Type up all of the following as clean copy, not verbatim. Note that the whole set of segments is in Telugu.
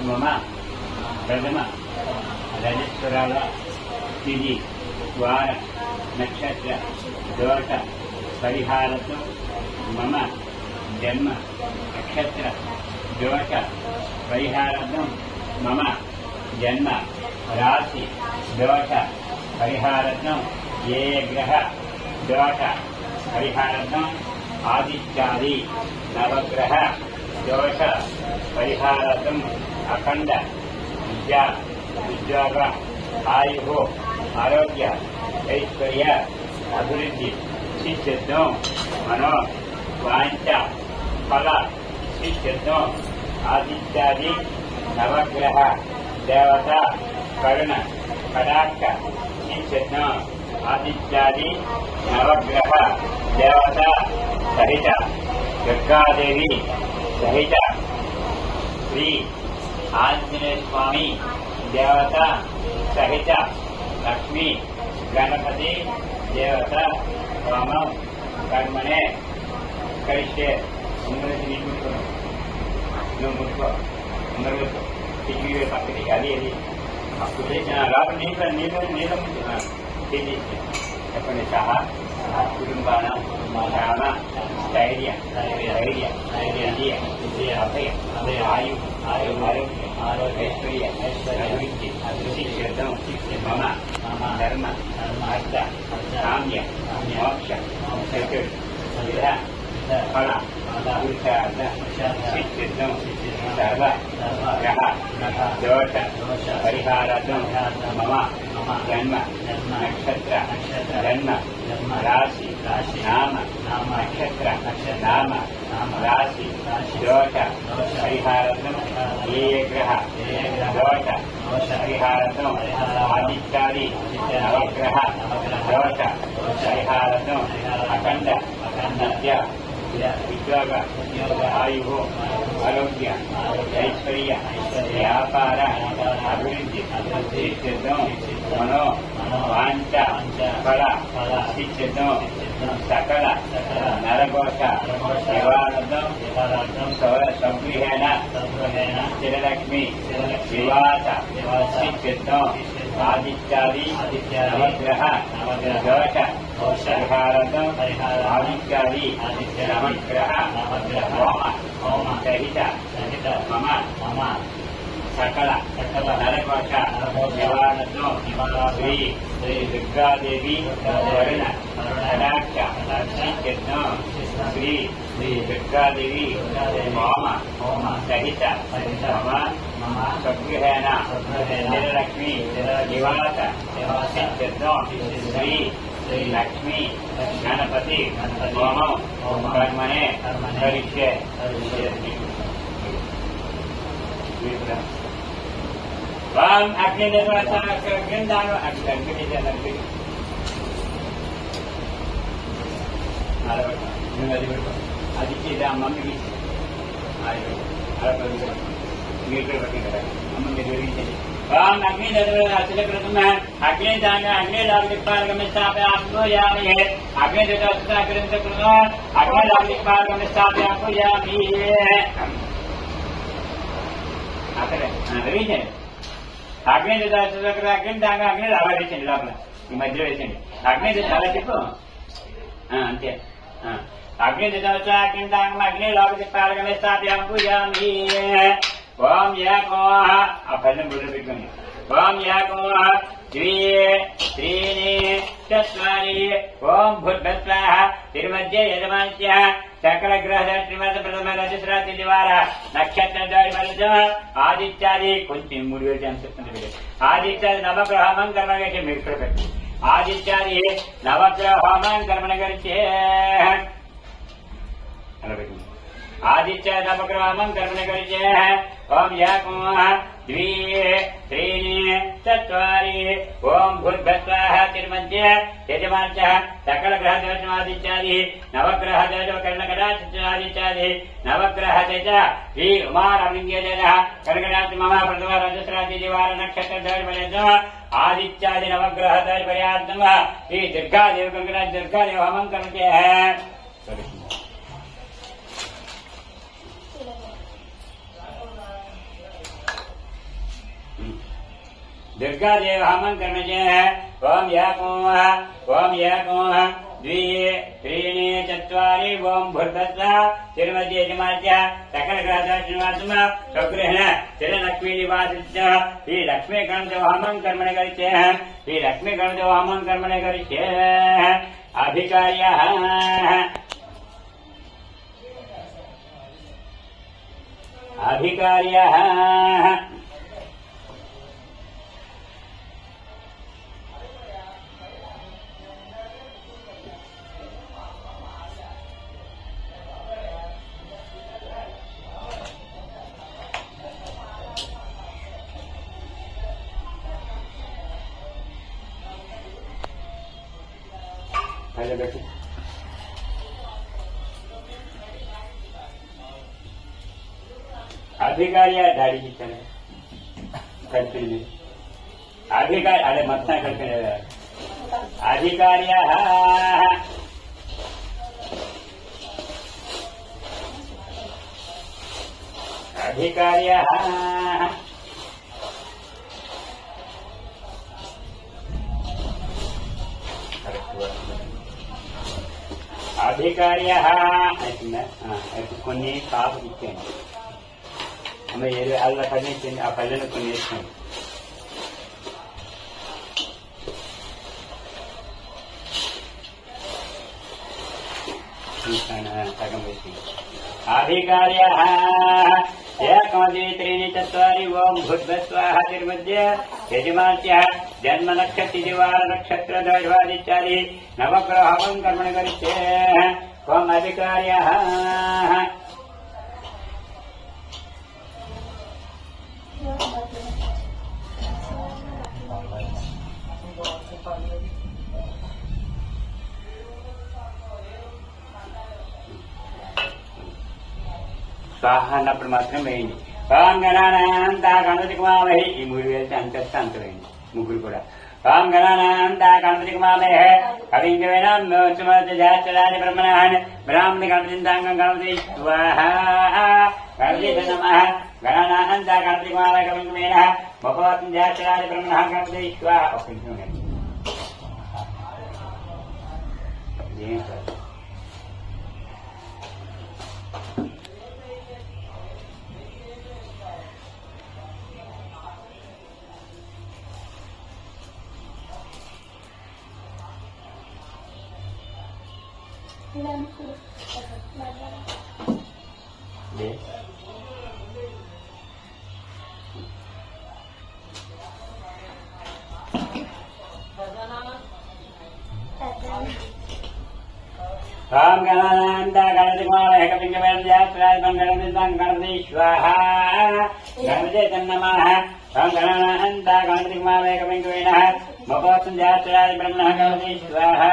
మమ ప్రథమ రజస్వరాల తిథి వార నక్షత్ర దోష పరిహారతో మమ జన్మ నక్షత్ర దోష పరిహారార్థం మమ జన్మ రాశి దోష పరిహారార్థం ఏ గ్రహ దోష పరిహారార్థం ఆదిత్యాది నవగ్రహ దోష పరిహారార్థం అఖండ విద్యా ఉద్యోగ ఆయు ఆరోగ్య ఐశ్వర్య అభివృద్ధి సిద్ధిద్దాం మనో వాంఛ ఫల సిద్ధిద్దాం ఆదిత్యాది నవగ్రహ దేవత కరుణ కడాక్ష సిద్ధిద్దాం ఆదిత్యాది నవగ్రహ దేవత సహిత దుర్గాదేవి సహిత శ్రీ ఆంజనేయ స్వామి దేవత సహిత లక్ష్మీ గణపతి దేవత హోమం కర్మనే కరిష్యే. అందరికీ నువ్వు ముట్టుకో, అందరూ టిక్కీ పక్కది అది అది అప్పుడు లోపల నీళ్ళ చెప్పండి. సహా కుటుంబాన ధ్యాన స్థైర్య విజయ అభయ ఆయు ఆరోగ్య ఐశ్వర్య అభివృద్ధి సిద్ధిద్దాం మమ ధర్మ అర్థ కామ్య మోక్ష చతుర్ ఫల పురుషార్థ సిద్ధిద్దాం సర్వ గ్రహ దోష పరిహారార్థం మమ జన్మ నక్షత్ర జన్మ రాశి నామ నక్షత్ర నామ రాశి దోష పరిహారార్థం ఏ గ్రహ దోష పరిహారార్థం ఆదిత్యాది నవగ్రహ దోష పరిహారార్థం అఖండ విద్య ఉద్యోగ ఆయు ఆరోగ్య ఐశ్వర్య వ్యాపార అభివృద్ధి సిద్ధిద్దాం మనో వాంఛ ఫల సిద్ధిద్దాం సకల నరఘోష నివారణం సౌగృహేణ స్థిరలక్ష్మి నివాస సిద్ధిద్దాం ఆదిత్యాది నవగ్రహ దోష పరిహారార్థం ఆదిత్యాది నవగ్రహ హోమ సహిత మమ సకల నరకోశ నివారణతో శ్రీ దుర్గాదేవి కరుణ కటాక్ష సిద్ధిద్దాం శ్రీ దుర్గాదేవి హోమ సహిత మమ సగృహేణ స్థిరలక్ష్మి నివాస సిద్ధిద్దాం శ్రీ లక్ష్మీ గణపతి హోమం కర్మనే కరిష్యే. ఓం అగ్ని నిర్వచనం అది చేద్దాం మమ్మీ మీరు పట్టి కదా అమ్మ మీరు వివరించండి. ఓం అగ్ని దర్శన అగ్ని దాని అగ్ని స్థాపయామి అగ్ని అగ్ని స్థాపయామి అక్కడ వేయండి. అగ్ని అగ్ని దాకా అగ్ని వేసిండి లోపల ఈ మధ్యలో వేసండి. అగ్ని అలా చెప్పు అంతే. అగ్ని అగ్ని దాకా అగ్ని లోపల తిప్పాలి స్థాపయామి. ఓం యాకోహ ఆ పదం గుర్తు పెట్టుకోండి. ఓం యాకోహ ద్వియే త్రీణి చత్వారి ఓం భూర్భస్వాహ తిరుమధ్య యజమాన్య సకల గ్రహ శ్రీమత ప్రథమ రజస్రాతి నివార నక్షత్ర ఆదిత్యాది కొంచెం 3 వేలు అని చెప్తుంది. ఆదిత్యాది నవగ్రహ హోమం కర్మ గడిచే మీరు ఇక్కడ పెట్టి ఆదిత్యాది నవగ్రహ హోమం కర్మణ గడిచే అలా పెట్టింది. ఆదిత్య నవగ్రహం కర్మణ గడిచే. ఓం యాకోహ ద్వియే త్రీణి చత్వారి ఓం భూర్భస్వాహ తిరుమధ్య యజమాన్య సకల గ్రహ దోషమాదిత్యాది నవగ్రహ దోష కర్ణకటాదిత్యాది నవగ్రహ శ్రీ ఉమారలింగేజ కర్ణకటాది మమ ప్రథమ రజస్రాది నివార నక్షత్ర దోష ఆదిత్యాది నవగ్రహ దోష పర్యార్థం శ్రీ దుర్గాదేవి కర్ణకటాది దుర్గాదేవి హోమం కర్మచే. दुर्गादेव हमं कर्मजः ओम याकोमः ओम याकोमः द्वे त्रीणि चत्वारि ओम भूर्भुवः तिरुमध्ये यजमानस्य सकलग्रहदाश्रीनिवासः स्वगृहण श्रीलक्ष्मीनिवासस्य श्री लक्ष्मी गणदेव हमं कर्मणे करिष्ये श्री लक्ष्मी गणदेव हमं कर्मणे करिष्ये अधिकार्यः अधिकार्यः अधिकारी दाढ़ी किचने कल्पने अधिकारी अरे मत कल्पने अधिकारी अधिकारी अधिकारी కొన్ని కాపు ఇచ్చాను అమ్మ అల్ల పని ఇచ్చింది ఆ పల్లెను కొన్ని వేసుకోండి సగం వేసింది अधिकार्य एकमदि त्रीणि चत्वारि ओम भूर्भुवः तिरुमध्ये यजमानस्य जन्म नक्षत्र दिवार नक्षत्र दैवादिचारि नवग्रह हवं कर्मणि करिष्ये ओम अधिकार्यः स्वाहा అన్నప్పుడు మాత్రం వేయండి ఓం గణానాంతా గణపతికుమామహి ఈ మూడు వేస్తే అంతస్తా అంత వేయండి ముగ్గురు కూడా ఓం గణానాంతా గణపతికుమామహి కవింగవేనాంచాని బ్రహ్మణాన్ బ్రాహ్మణి గణపతింతాంగం గణపతి స్వాహా గణపతి నమః గణానాంతా గణపతికుమామహి కవింగవేన భగవతం జాచరాని బ్రహ్మణ గణపతి స్వాహా ఒక నిమిషం ఏం సార్ ओम गणानांता गणपतिकुमामहि गणपति स्वाहा गणपते नमः ओम गणानांता गणपतिकुमामहि कविंगवेनः भगवतं जातराय ब्रह्मणः गणपति स्वाहा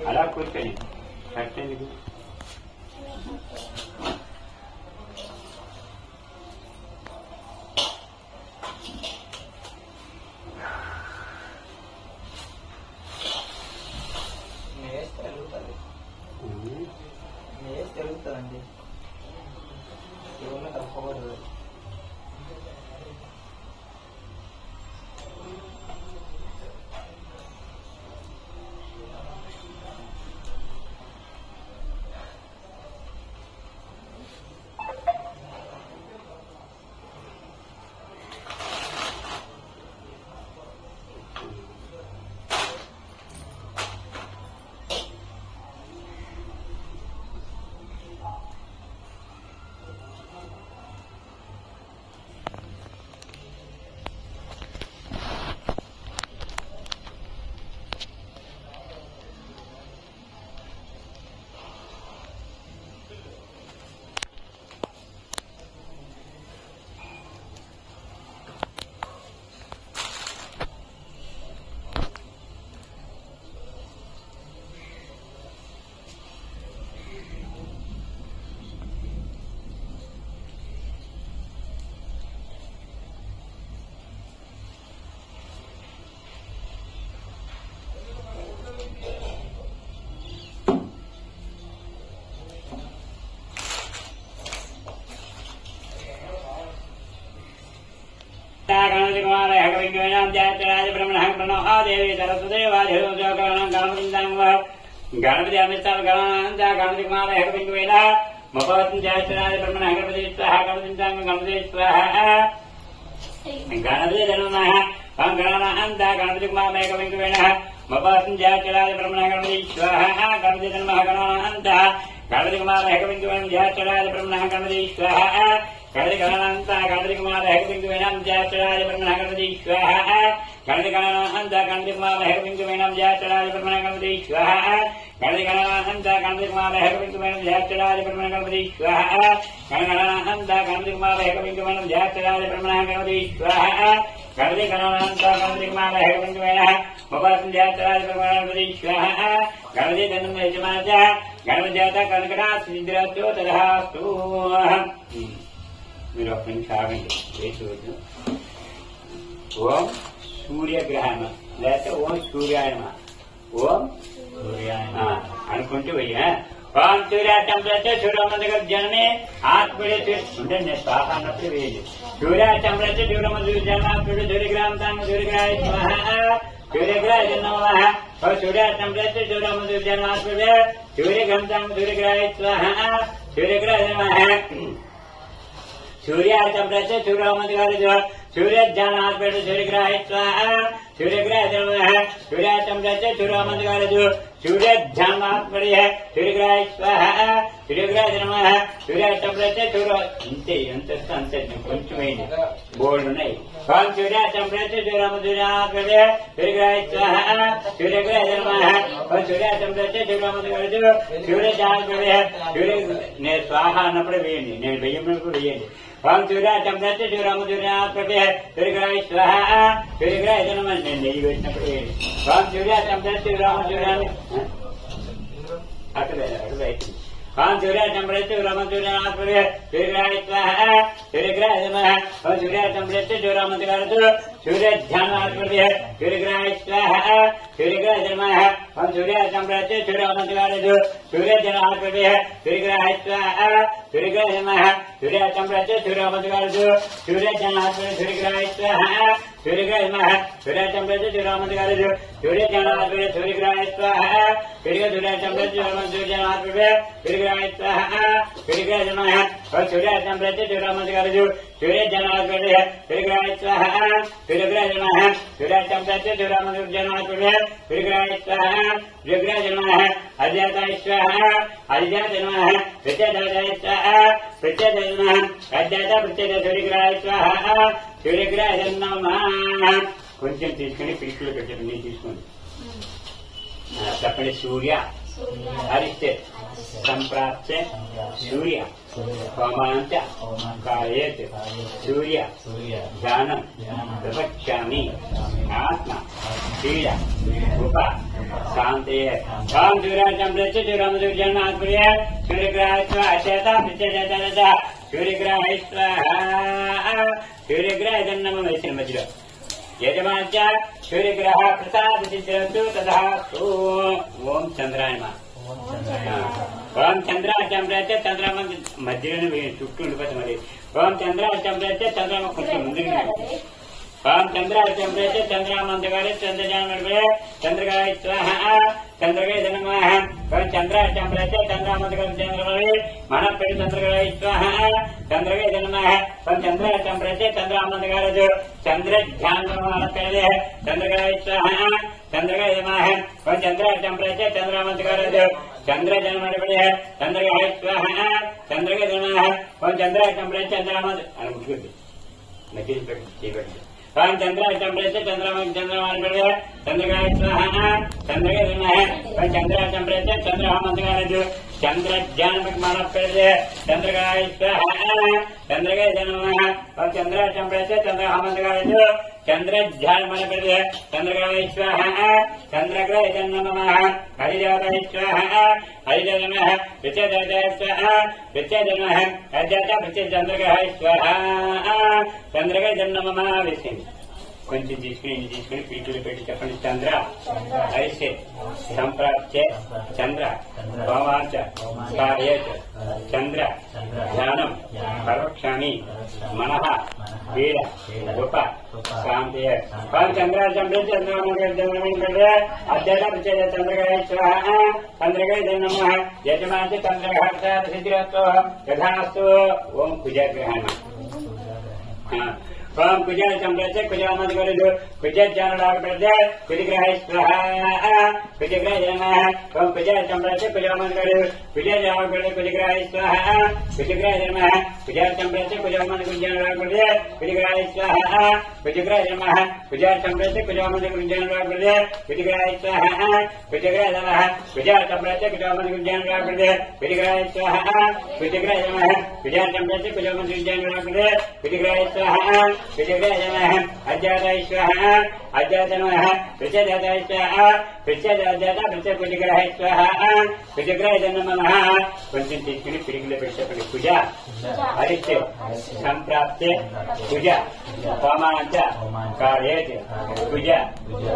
అలా కూర్చొని కట్టేందుకు జరుగుతుందండి శివుని తప్పకూడదు. हेकविंगवेनां जयचराज ब्रह्मणः प्रणोः देवी सरस्वतीवाधिरोजोकरणं गणपतिं गणपति अमिताभ गणानां गणपतिकुमार हेकविंगवेनः मपवतं जयचराज ब्रह्मणः गणपति स्वाहा गणपतिं गणपति स्वाहा गणपति नमः गणानां गणपतिकुमार हेकविंगवेनः मपवतं जयचराज ब्रह्मणः गणपति स्वाहा गणपति नमः गणानां गणपतिकुमार हेकविंगवेनः जयचराज ब्रह्मणः गणपति स्वाहा गणपति गणानां गणपतिकुमार हेकविंगवेनः जयचराज ब्रह्मणः गणपति स्वाहा गणपति गणानां गणपतिकुमार हेकविंगवेनः जयचराज ब्रह्मणः गणपति स्वाहा गणपति गणानां गणपतिकुमार हेकविंगवेनः जयचराज ब्रह्मणः गणपति स्वाहा गणपति गणानां गणपतिकुमार हेकविंगवेनः जयचराज ब्रह्मणः गणपति स्वाहा गणपति गणानां गणपतिकुमार हेकविंगवेनः मपवतं जयचराज ब्रह्मणः गणपति स्वाहा गणपति धनं यजमानः गणपति जाता कनकराज सिद्धिरस्तु तथास्तु మీరు ఒక్క నిమిషం ఆగండి వేసి వద్దు ఓం సూర్యగ్రహణ లేకపోతే ఓం సూర్యాయమ ఓం అనుకుంటూ వెయ్యి ఓం సూర్యాచంద్రచ సూర్యమందగ జనమే ఆత్మడే ఉంటే నేను శ్వాస అన్నప్పుడు వేయదు సూర్యాచంద్రచ సూర్యమందు జన్మాత్ముడు సూర్యగ్రహం సూర్యగ్రహాయ సూర్యగ్రహాయ నమః సూర్యాచంద్రచ సూర్యమందు జన్మాత్ముడు సూర్యగ్రహం సూర్యగ్రహాయ సూర్యగ్రహాయ నమః सूर्याचंद्रच सूर्यमंदिर सूर्यज्ञानात्मेन सूर्यग्रहाय स्वाहा सूर्यग्रहाय नमः सूर्याचंद्रच सूर्यमंदिर सूर्यज्ञानात्मेन सूर्यग्रहाय स्वाहा सूर्यग्रहाय नमः सूर्याचंद्रच सूर्य इंते अंते కొంచెమైంది బోర్డు ఉన్నాయి ఓం सूर्याचंद्रच सूर्यमंदिर सूर्यग्रहाय स्वाहा सूर्यग्रहाय नमः ఓం सूर्याचंद्रच सूर्यमंदिर सूर्यज्ञानात्मेन सूर्य నేను స్వాహ అన్నప్పుడు వేయండి నేను వెయ్యమన్నప్పుడు వేయండి ఓం సూర్యాచంద్రచ సూర్యమధురాత్మకే సూర్యగ్రహాయ స్వాహా సూర్యగ్రహాయ నమః నేను నెయ్యి వేసినప్పుడు వేయండి ఓం సూర్యాచంద్రచ సూర్యమధురాన్ని అక్కడ ఓం సూర్యాచంద్రచ సూర్యమధురాత్మకే సూర్యగ్రహాయ స్వాహా సూర్యగ్రహాయ నమః ఓం సూర్యాచంద్రచ సూర్యమధురాత్మకే सूर्यध्यानात्मके सूर्यग्रहाय स्वाहा सूर्यग्रहाय नमः ओम सूर्याचंद्रच सूर्यमंदिर सूर्यजनात्मके सूर्यग्रहाय स्वाहा सूर्यग्रहाय नमः सूर्याचंद्रच सूर्यमंदिर सूर्यजनात्मके सूर्यग्रहाय स्वाहा सूर्यग्रहाय नमः सूर्याचंद्रच सूर्यमंदिर सूर्यजनात्मके सूर्यग्रहाय स्वाहा सूर्यचंद्रच सूर्यजनात्मके सूर्यग्रहाय स्वाहा सूर्यग्रहाय नमः ओम सूर्याचंद्रच सूर्यमंदिर सूर्यजनात्मके सूर्यग्रहाय स्वाहा सूर्यग्रहाय नमः सूर्याचंद्रच सूर्यमंदिर जनात्मके सूर्यग्रहाय स्वाहा सूर्यग्रहाय नमः अज्ञाताय स्वाहा अज्ञाताय नमः प्रत्यदाय स्वाहा प्रत्यदाय नमः अज्ञाता प्रत्यदाय सूर्यग्रहाय स्वाहा सूर्यग्रहाय नमः కొంచెం తీసుకుని పిలుపులు పెట్టండి తీసుకోండి చెప్పండి సూర్య హరిస్తే సంప్రాప్తే సూర్య హోమాంచ కాయేత్ సూర్య ధ్యానం ప్రపక్ష్యామి ఆత్మ పీడ ఉప శాంతయే ఓం సూర్యాచంద్రచ సూర్యమధుర్జనాత్మకే సూర్యగ్రహాయ అచేత ప్రత్యజత సూర్యగ్రహాయ స్వాహా సూర్యగ్రహాయ నమః వేసిన మధ్యలో యజమాంచ सूर्यग्रह प्रसाद सिद्धिरस्तु तथास्तु ओम चंद्राय नमः ओम चंद्राचंद्रच चंद्रम మధ్యలోనే చుట్టూ ఉండిపోతుంది మరి ఓం చంద్రాచంద్రచ చంద్రమ కొంచెం ముందుకు ఓం చంద్రాచంద్రచ చంద్రమంతగారే చంద్రజానమే చంద్రగాయ స్వాహా చంద్రగాయ నమః ఓం చంద్రాచంద్రచ చంద్రమంతగారే చంద్రమణి మన పెడి చంద్రగాయ స్వాహా చంద్రగాయ నమః ఓం చంద్రాచంద్రచ చంద్రమంతగారే చంద్రధ్యానమాన పెడి చంద్రగాయ స్వాహా చంద్రగాయ నమః ఓం చంద్రాచంద్రచ చంద్రమంతగారే చంద్రజానమణి చంద్రగాయ స్వాహా చంద్రగాయ నమః ఓం చంద్రాచంద్రచ చంద్రమంత అనుకుంటుంది మధ్య పెట్టి ओम चंद्राचंद्रच चंद्रमानपड़े चंद्रगाय स्वाहा चंद्रगाय नमः ओम चंद्राचंद्रच चंद्रमंतगाय चंद्रज्ञानमनपड़े चंद्रगाय स्वाहा चंद्रगाय नमः ओम चंद्राचंद्रच चंद्रमंतगाय चंद्रज्ञानमनपड़े चंद्रगाय स्वाहा चंद्रगाय नमः हरिदेवाय स्वाहा हरिदेव नमः प्रत्यदाय स्वाहा प्रत्यद नमः अज्ञाता प्रत्यद चंद्रगाय स्वाहा चंद्रगाय नमः विष्णु కొంచెం తీసుకుని పీకులు పెట్టి చెప్పండి. చంద్ర ఐసే సంప్రాప్తే చంద్ర భవాచ కార్యేత చంద్ర ధ్యానం పరోక్షామి మనః వీర ఉప శాంతి చంద్ర చంద్ర అధ్యాత్మ చంద్రగాయ స్వాహ చంద్రగాయ నమః యజమాని చంద్రఘాత సిద్ధిరస్తో యథాస్తు. ఓం కుజగ్రహణ ओम कुजा चंद्रचे कुजा मत करो कुजा जानडाग प्रजे कुजग्रह स्वाहा कुजग्रह नमः. ओम कुजा चंद्रचे कुजा मत करो कुजा जानडाग प्रजे कुजग्रह स्वाहा कुजग्रह नमः. कुजा चंद्रचे कुजा मत जानडाग प्रजे कुजग्रह स्वाहा कुजग्रह नमः. कुजा चंद्रचे कुजा मत जानडाग प्रजे कुजग्रह स्वाहा कुजग्रह नमः. कुजा चंद्रचे कुजा मत जानडाग प्रजे कुजग्रह स्वाहा कुजग्रह नमः. कुजा चंद्रचे कुजा मत जानडाग प्रजे कुजग्रह स्वाहा कुजग्रह नमः. अज्ञात स्वाहा अज्ञात नमः. प्रचेदात स्वाहा प्रचेद अज्ञात प्रचेद कुजग्रह स्वाहा कुजग्रह नमः. కొంచెం తీసుకుని పిడికిలో పెట్టేప్పటికి పూజ హరిత్య సంప్రాప్తే పూజ హోమాంచ కార్యేత్ పూజ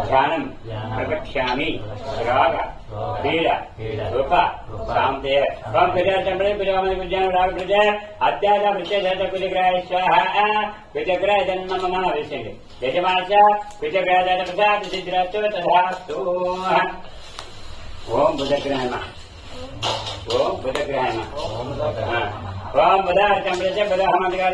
ధ్యానం ప్రవక్ష్యామి రాగ పీడ రూప శాంతే. ఓం పూజా చంద్రే పూజామని పూజాను రాగ పూజ అత్యాద ప్రత్యేక కుజగ్రహ స్వాహ కుజగ్రహ జన్మ వేసండి. యజమాచ కుజగ్రహ ప్రసాద్ సిద్ధిరస్తు తథాస్తు. ఓం బుధగ్రహ ఓం బుధగ్రహ ओम बुधा चंद्रचे बुध हमारे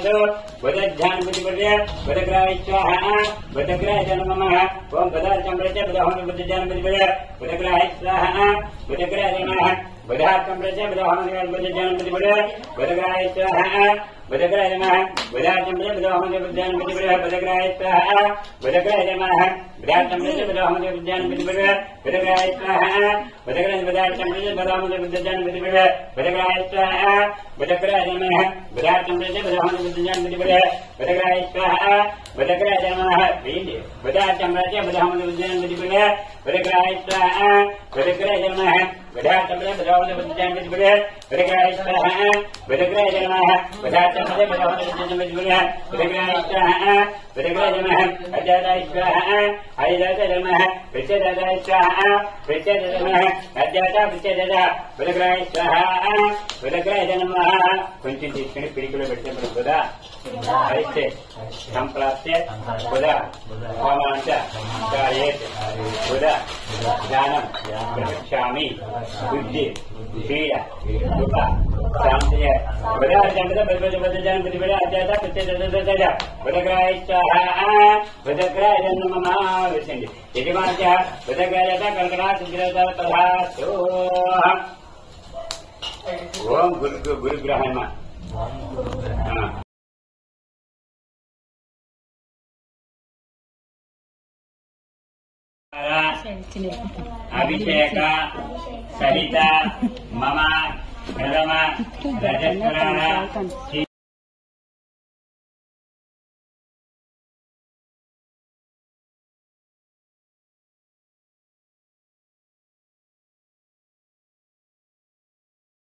बुध ध्यान बुद्धि बुद्धि बुधग्रह स्वाहा बुधग्रह नमः. ओम बुधा चंद्रचे बुध हमारे बुद्ध ध्यान बुद्धि बुद्धि बुधग्रह स्वाहा बुधग्रह नमः. बुधा चंद्रचे बुध हमारे बुद्ध ध्यान बुद्धि बुद्धि बुधग्रह स्वाहा बुधग्रह नमः. बुधा चंद्र बुध हमारे बुद्ध ध्यान बुद्धि बुद्धि बुधग्रह स्वाहा बुधग्रह नमः. बुधा चंद्रचे बुध हमारे बुद्ध ध्यान बुद्धि बुद्धि बुधग्रह स्वाहा बुधग्रह बुधा चंद्रचे बुध हमारे बुद्ध ध्यान बुद्धि बुद्धि बुधग्रह स्वाहा बुधग्रह नमः. बुधा चंद्रचे बुध हमारे बुद्ध ध्यान बुद्धि बुद्धि बुधग्रह स्वाहा बुधग्रह नमः. बुधा चंद्रचे बुध हमारे बुद्ध ध्यान बुद्धि बुद्धि बुधग्रह स्वाहा बुधग्रह नमः. बुधा चंद्र बुध हमारे बुद्ध ध्यान बुद्धि बुद्धि बुधग्रह स्वाहा बुधग्रह नमः. बुधा चंद्र बुध हमारे बुद्ध ध्यान बुद्धि बुद्धि बुधग्रह स्वाहा बुधग्रह नमः. अज्ञात स्वाहा अज्ञात नमः. प्रचेद स्वाहा प्रचेद नमः. अज्ञात प्रचेद बुधग्रह स्वाहा बुधग्रह नमः. కొంచెం తీసుకుని పిడికిలో పెట్టినప్పుడు బుధ హరిత్య సంప్రాప్తే బుధ హోమాంచ కార్యేత్ బుధ ధ్యానం ప్రవక్ష్యామి బుద్ధి పీడ ఉప శాంతి. బుధ చంద్ర బుధ బుద్ధ ధ్యానం బుద్ధి బుధ అధ్యాత ప్రత్యేక బుధగ్రహ స్వాహా బుధగ్రహ నమః వేసండి. యజమాన బుధగ్రహ కర్కటా సిద్ధిరత తథాస్తు. ఓం గురుగ్రహ అభిషేక సహిత మమ ప్రథమ రజస్వర